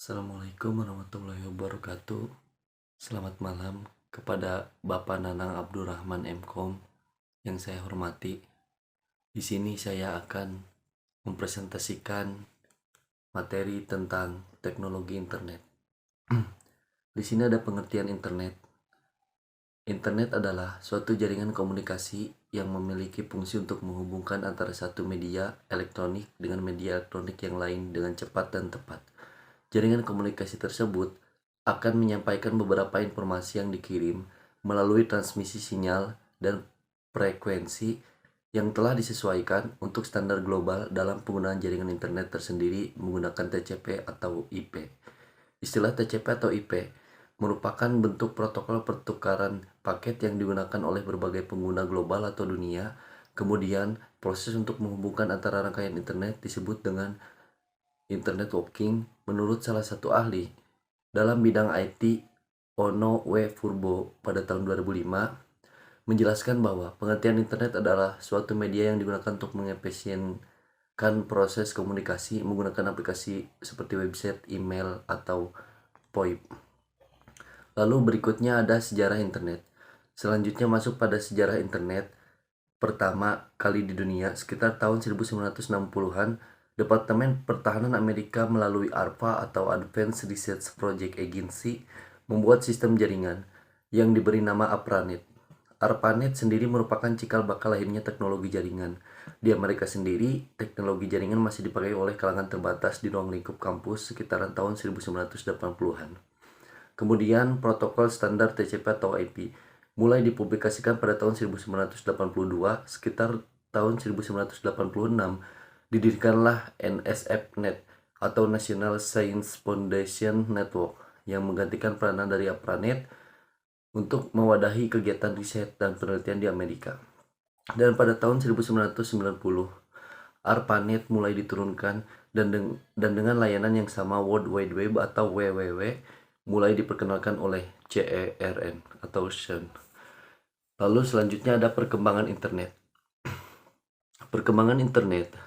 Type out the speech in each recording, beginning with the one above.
Assalamualaikum warahmatullahi wabarakatuh. Selamat malam kepada Bapak Nanang Abdurrahman MKom yang saya hormati. Di sini saya akan mempresentasikan materi tentang teknologi internet. Di sini ada pengertian internet. Internet adalah suatu jaringan komunikasi yang memiliki fungsi untuk menghubungkan antara satu media elektronik dengan media elektronik yang lain dengan cepat dan tepat. Jaringan komunikasi tersebut akan menyampaikan beberapa informasi yang dikirim melalui transmisi sinyal dan frekuensi yang telah disesuaikan untuk standar global dalam penggunaan jaringan internet tersendiri menggunakan TCP atau IP. Istilah TCP atau IP merupakan bentuk protokol pertukaran paket yang digunakan oleh berbagai pengguna global atau dunia. Kemudian, proses untuk menghubungkan antara rangkaian internet disebut dengan internet walking menurut salah satu ahli dalam bidang IT, Ono W. Furbo pada tahun 2005 menjelaskan bahwa pengertian internet adalah suatu media yang digunakan untuk mengefisienkan proses komunikasi menggunakan aplikasi seperti website, email, atau VoIP. Lalu berikutnya ada sejarah internet. Selanjutnya masuk pada sejarah internet pertama kali di dunia sekitar tahun 1960-an. Departemen Pertahanan Amerika melalui ARPA atau Advanced Research Project Agency membuat sistem jaringan yang diberi nama ARPANET. ARPANET sendiri merupakan cikal bakal lahirnya teknologi jaringan. Di Amerika sendiri, teknologi jaringan masih dipakai oleh kalangan terbatas di ruang lingkup kampus sekitaran tahun 1980-an. Kemudian protokol standar TCP atau IP mulai dipublikasikan pada tahun 1982. Sekitar tahun 1986 didirikanlah NSFNet atau National Science Foundation Network yang menggantikan peranan dari ARPANET untuk mewadahi kegiatan riset dan penelitian di Amerika. Dan pada tahun 1990, ARPANET mulai diturunkan dan dengan layanan yang sama World Wide Web atau WWW mulai diperkenalkan oleh CERN atau CERN. Lalu selanjutnya ada perkembangan internet. Perkembangan internet.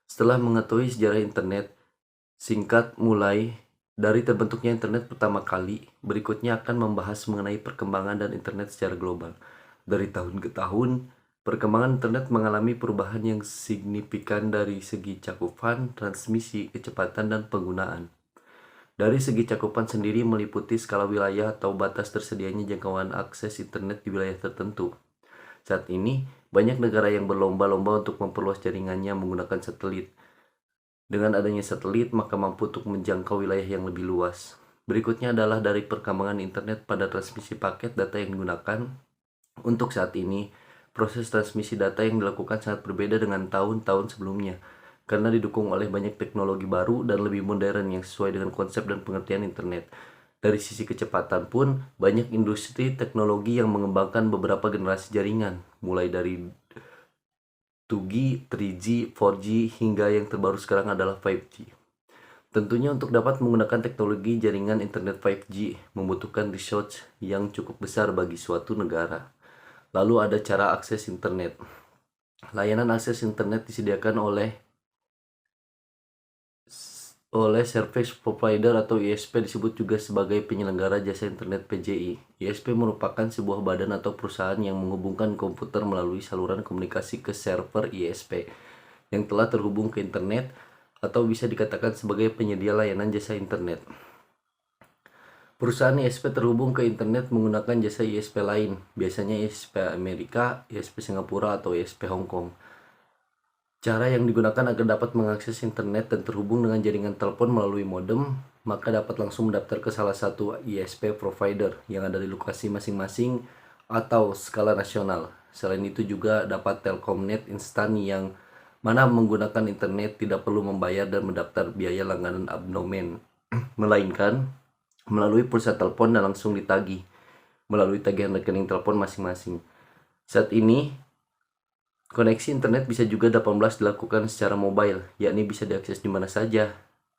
Setelah mengetahui sejarah internet singkat mulai dari terbentuknya internet pertama kali, berikutnya akan membahas mengenai perkembangan dan internet secara global. Dari tahun ke tahun, perkembangan internet mengalami perubahan yang signifikan dari segi cakupan, transmisi, kecepatan, dan penggunaan. Dari segi cakupan sendiri meliputi skala wilayah atau batas tersedianya jangkauan akses internet di wilayah tertentu. Saat ini, banyak negara yang berlomba-lomba untuk memperluas jaringannya menggunakan satelit. Dengan adanya satelit, maka mampu untuk menjangkau wilayah yang lebih luas. Berikutnya adalah dari perkembangan internet pada transmisi paket data yang digunakan. Untuk saat ini, proses transmisi data yang dilakukan sangat berbeda dengan tahun-tahun sebelumnya, karena didukung oleh banyak teknologi baru dan lebih modern yang sesuai dengan konsep dan pengertian internet. Dari sisi kecepatan pun, banyak industri teknologi yang mengembangkan beberapa generasi jaringan, mulai dari 2G, 3G, 4G, hingga yang terbaru sekarang adalah 5G. Tentunya untuk dapat menggunakan teknologi jaringan internet 5G membutuhkan research yang cukup besar bagi suatu negara. Lalu ada cara akses internet. Layanan akses internet disediakan oleh service provider atau ISP, disebut juga sebagai penyelenggara jasa internet PJI. ISP merupakan sebuah badan atau perusahaan yang menghubungkan komputer melalui saluran komunikasi ke server ISP yang telah terhubung ke internet, atau bisa dikatakan sebagai penyedia layanan jasa internet. Perusahaan ISP terhubung ke internet menggunakan jasa ISP lain, biasanya ISP Amerika, ISP Singapura, atau ISP Hong Kong. Cara yang digunakan agar dapat mengakses internet dan terhubung dengan jaringan telepon melalui modem, maka dapat langsung mendaftar ke salah satu ISP provider yang ada di lokasi masing-masing atau skala nasional. Selain itu juga dapat Telkomnet instan yang mana menggunakan internet tidak perlu membayar dan mendaftar biaya langganan abnomen, melainkan melalui pulsa telepon dan langsung ditagih melalui tagihan rekening telepon masing-masing. Saat ini, koneksi internet bisa juga 18 dilakukan secara mobile, yakni bisa diakses di mana saja.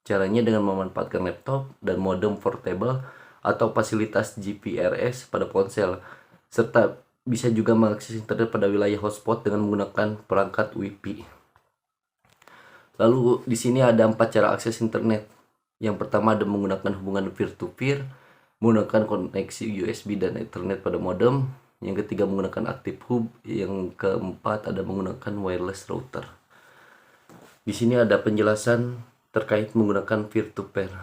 Caranya dengan memanfaatkan laptop dan modem portable atau fasilitas GPRS pada ponsel, serta bisa juga mengakses internet pada wilayah hotspot dengan menggunakan perangkat Wi-Fi. Lalu di sini ada 4 cara akses internet. Yang pertama ada menggunakan hubungan peer-to-peer, menggunakan koneksi USB dan Ethernet pada modem. Yang ketiga menggunakan active hub. Yang keempat ada menggunakan wireless router. Di sini ada penjelasan terkait menggunakan peer-to-peer.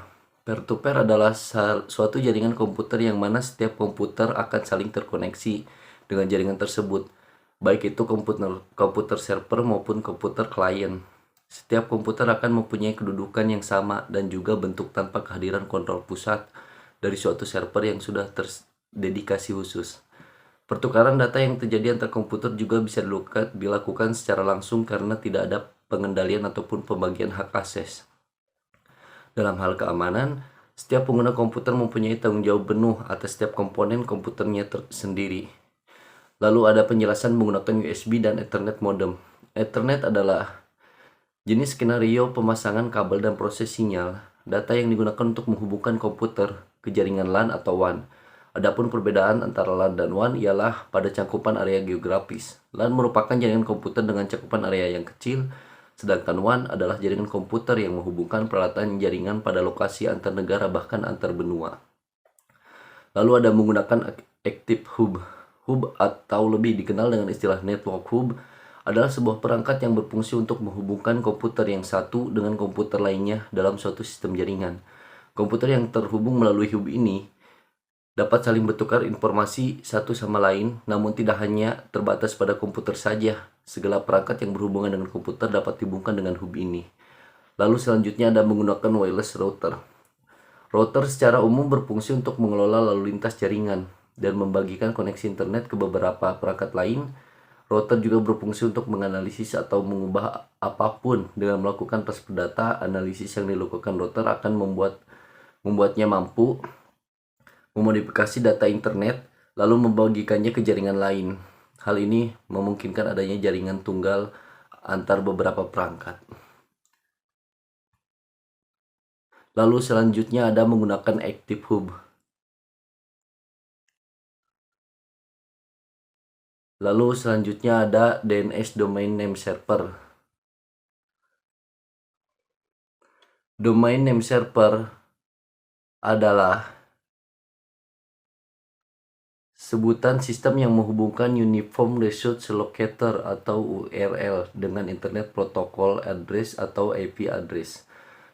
Peer-to-peer adalah suatu jaringan komputer yang mana setiap komputer akan saling terkoneksi dengan jaringan tersebut, baik itu komputer server maupun komputer klien. Setiap komputer akan mempunyai kedudukan yang sama dan juga bentuk tanpa kehadiran kontrol pusat dari suatu server yang sudah terdedikasi khusus. Pertukaran data yang terjadi antar komputer juga bisa dilakukan secara langsung karena tidak ada pengendalian ataupun pembagian hak akses. Dalam hal keamanan, setiap pengguna komputer mempunyai tanggung jawab penuh atas setiap komponen komputernya sendiri. Lalu ada penjelasan menggunakan USB dan Ethernet modem. Ethernet adalah jenis skenario pemasangan kabel dan proses sinyal, data yang digunakan untuk menghubungkan komputer ke jaringan LAN atau WAN. Adapun perbedaan antara LAN dan WAN ialah pada cakupan area geografis. LAN merupakan jaringan komputer dengan cakupan area yang kecil, sedangkan WAN adalah jaringan komputer yang menghubungkan peralatan jaringan pada lokasi antar negara bahkan antar benua. Lalu ada menggunakan active hub. Hub atau lebih dikenal dengan istilah network hub adalah sebuah perangkat yang berfungsi untuk menghubungkan komputer yang satu dengan komputer lainnya dalam suatu sistem jaringan. Komputer yang terhubung melalui hub ini dapat saling bertukar informasi satu sama lain, namun tidak hanya terbatas pada komputer saja. Segala perangkat yang berhubungan dengan komputer dapat dihubungkan dengan hub ini. Lalu selanjutnya ada menggunakan wireless router. Router secara umum berfungsi untuk mengelola lalu lintas jaringan dan membagikan koneksi internet ke beberapa perangkat lain. Router juga berfungsi untuk menganalisis atau mengubah apapun. Dengan melakukan transfer data, analisis yang dilakukan router akan membuatnya mampu memodifikasi data internet lalu membagikannya ke jaringan lain. Hal ini memungkinkan adanya jaringan tunggal antar beberapa perangkat. Lalu selanjutnya ada menggunakan active hub. Lalu selanjutnya ada DNS Domain Name Server. Domain Name Server adalah sebutan sistem yang menghubungkan Uniform Resource Locator atau URL dengan Internet Protocol Address atau IP address.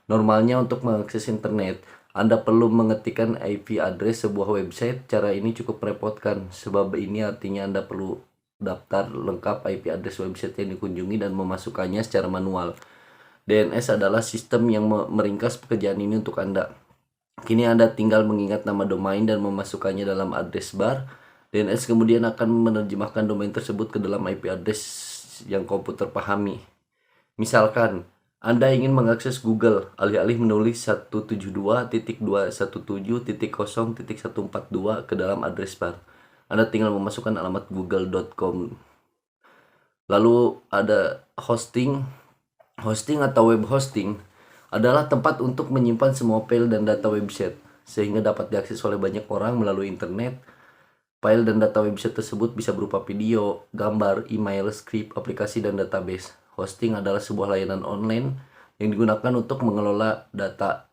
Normalnya untuk mengakses internet, Anda perlu mengetikkan IP address sebuah website. Cara ini cukup merepotkan, sebab ini artinya Anda perlu daftar lengkap IP address website yang dikunjungi dan memasukkannya secara manual. DNS adalah sistem yang meringkas pekerjaan ini untuk Anda. Kini Anda tinggal mengingat nama domain dan memasukkannya dalam address bar. DNS kemudian akan menerjemahkan domain tersebut ke dalam IP address yang komputer pahami. Misalkan, Anda ingin mengakses Google, alih-alih menulis 172.167.0.142 ke dalam address bar. Anda tinggal memasukkan alamat google.com. Lalu ada hosting. Hosting atau web hosting adalah tempat untuk menyimpan semua file dan data website, sehingga dapat diakses oleh banyak orang melalui internet. File dan data website tersebut bisa berupa video, gambar, email, skrip, aplikasi, dan database. Hosting adalah sebuah layanan online yang digunakan untuk mengelola data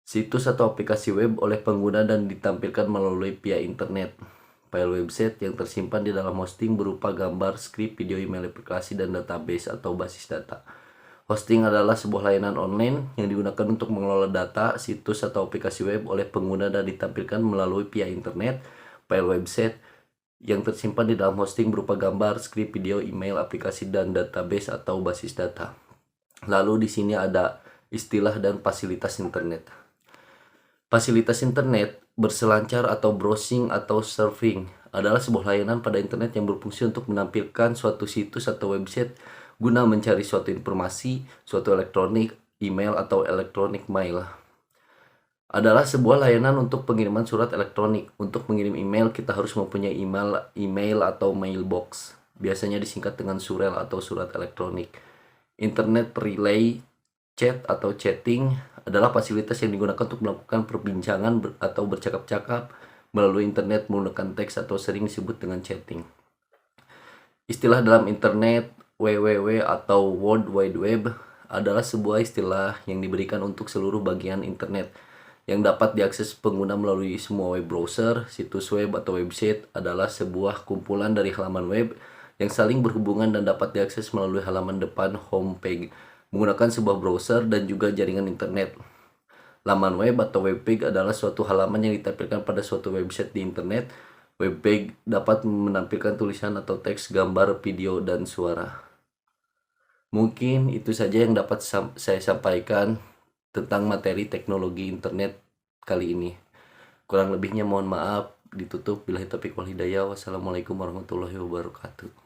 situs atau aplikasi web oleh pengguna dan ditampilkan melalui via internet. File website yang tersimpan di dalam hosting berupa gambar, skrip, video, email, aplikasi, dan database atau basis data. Hosting adalah sebuah layanan online yang digunakan untuk mengelola data, situs, atau aplikasi web oleh pengguna dan ditampilkan melalui via internet. File website yang tersimpan di dalam hosting berupa gambar, skrip, video, email, aplikasi, dan database atau basis data. Lalu di sini ada istilah dan fasilitas internet. Fasilitas internet, berselancar atau browsing atau surfing adalah sebuah layanan pada internet yang berfungsi untuk menampilkan suatu situs atau website guna mencari suatu informasi, suatu elektronik, email atau elektronik mail. Adalah sebuah layanan untuk pengiriman surat elektronik. Untuk mengirim email, kita harus mempunyai email atau mailbox. Biasanya disingkat dengan surel atau surat elektronik. Internet relay chat atau chatting adalah fasilitas yang digunakan untuk melakukan perbincangan atau bercakap-cakap melalui internet menggunakan teks atau sering disebut dengan chatting. Istilah dalam internet, WWW atau World Wide Web adalah sebuah istilah yang diberikan untuk seluruh bagian internet yang dapat diakses pengguna melalui semua web browser. Situs web atau website adalah sebuah kumpulan dari halaman web yang saling berhubungan dan dapat diakses melalui halaman depan homepage menggunakan sebuah browser dan juga jaringan internet. Laman web atau webpage adalah suatu halaman yang ditampilkan pada suatu website di internet. Webpage dapat menampilkan tulisan atau teks, gambar, video, dan suara. Mungkin itu saja yang dapat saya sampaikan tentang materi teknologi internet kali ini. Kurang lebihnya mohon maaf, ditutup. Billahi taufiq wal hidayah. Wassalamualaikum warahmatullahi wabarakatuh.